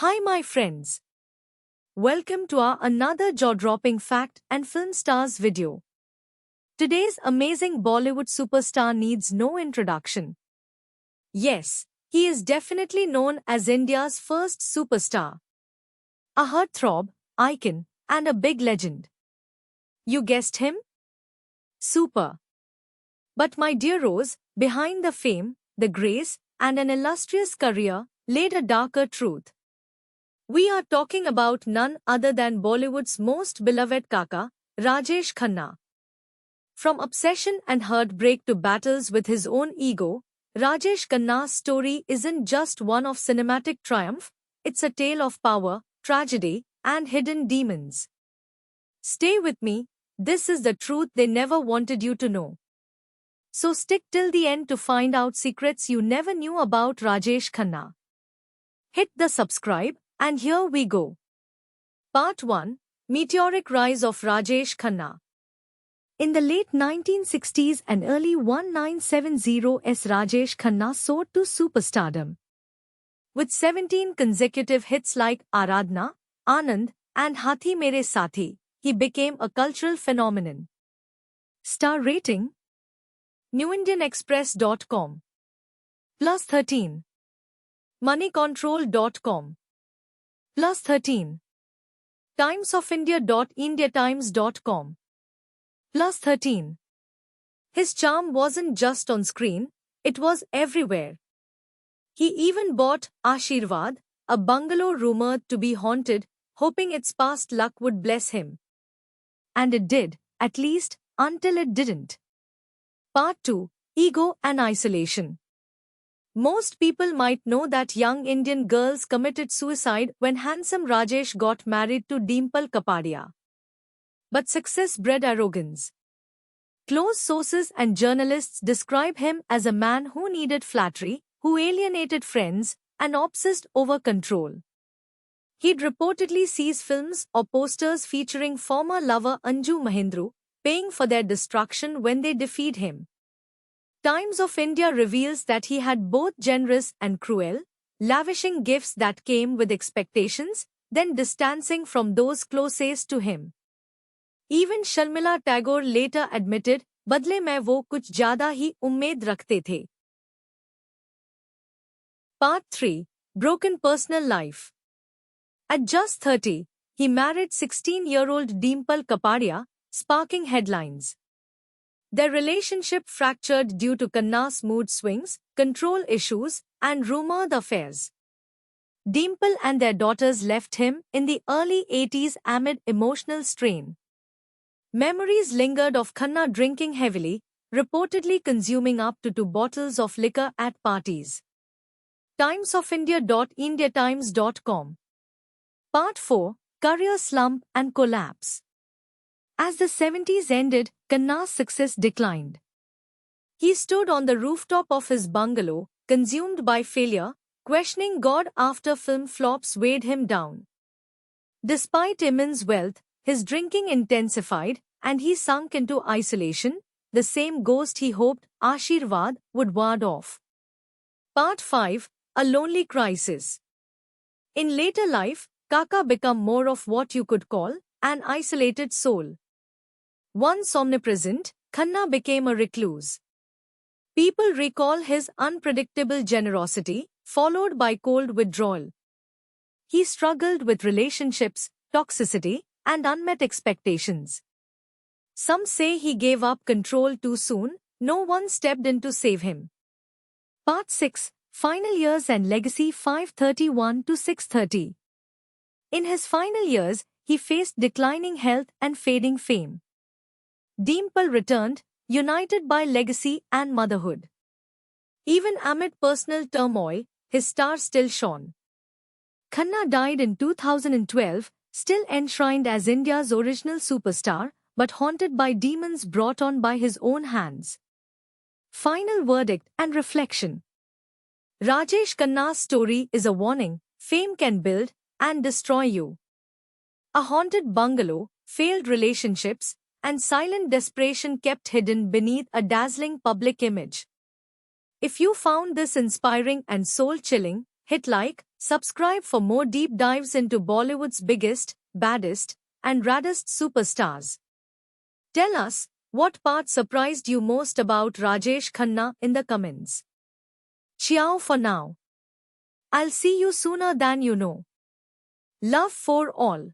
Hi, my friends. Welcome to our another jaw-dropping fact and film stars video. Today's amazing Bollywood superstar needs no introduction. Yes, he is definitely known as India's first superstar. A heartthrob, icon, and a big legend. You guessed him? Super. But my dear Rose, behind the fame, the grace, and an illustrious career, laid a darker truth. We are talking about none other than Bollywood's most beloved Kaka, Rajesh Khanna. From obsession and heartbreak to battles with his own ego, Rajesh Khanna's story isn't just one of cinematic triumph, it's a tale of power, tragedy, and hidden demons. Stay with me, this is the truth they never wanted you to know. So stick till the end to find out secrets you never knew about Rajesh Khanna. Hit the subscribe, and here we go. Part 1, Meteoric Rise of Rajesh Khanna. In the late 1960s and early 1970s, Rajesh Khanna soared to superstardom. With 17 consecutive hits like Aradhna, Anand, and Hathi Mere Saathi, he became a cultural phenomenon. Star rating? NewIndianExpress.com +13. MoneyControl.com +13. TimesOfIndia.IndiaTimes.com +13. His charm wasn't just on screen, it was everywhere. He even bought Ashirvad, a bungalow rumored to be haunted, hoping its past luck would bless him. And it did, at least, until it didn't. Part 2, Ego and Isolation. Most people might know that young Indian girls committed suicide when handsome Rajesh got married to Dimple Kapadia. But success bred arrogance. Close sources and journalists describe him as a man who needed flattery, who alienated friends, and obsessed over control. He'd reportedly seize films or posters featuring former lover Anju Mahindru, paying for their destruction when they defied him. Times of India reveals that he had both generous and cruel, lavishing gifts that came with expectations, then distancing from those closest to him. Even Sharmila Tagore later admitted, "Badle mein wo kuch zyada hi ummeed rakhte the." Part 3, Broken Personal Life. At just 30, he married 16-year-old Dimple Kapadia, sparking headlines. Their relationship fractured due to Khanna's mood swings, control issues, and rumored affairs. Dimple and their daughters left him in the early 80s amid emotional strain. Memories lingered of Khanna drinking heavily, reportedly consuming up to 2 bottles of liquor at parties. TimesOfIndia.IndiaTimes.com Part 4, Career Slump and Collapse. As the 70s ended, Khanna's success declined. He stood on the rooftop of his bungalow, consumed by failure, questioning God after film flops weighed him down. Despite immense wealth, his drinking intensified, and he sunk into isolation, the same ghost he hoped Ashirvad would ward off. Part 5, A Lonely Crisis. In later life, Kaka became more of what you could call an isolated soul. Once omnipresent, Khanna became a recluse. People recall his unpredictable generosity, followed by cold withdrawal. He struggled with relationships, toxicity, and unmet expectations. Some say he gave up control too soon, no one stepped in to save him. Part 6, Final Years and Legacy 531 to 630. In his final years, he faced declining health and fading fame. Dimple returned, united by legacy and motherhood. Even amid personal turmoil, his star still shone. Khanna died in 2012, still enshrined as India's original superstar, but haunted by demons brought on by his own hands. Final verdict and reflection. Rajesh Khanna's story is a warning: fame can build and destroy you. A haunted bungalow, failed relationships, and silent desperation kept hidden beneath a dazzling public image. If you found this inspiring and soul-chilling, Hit like, subscribe for more deep dives into Bollywood's biggest, baddest, and raddest superstars. Tell us, what part surprised you most about Rajesh Khanna in the comments. Ciao for now. I'll see you sooner than you know. Love for all.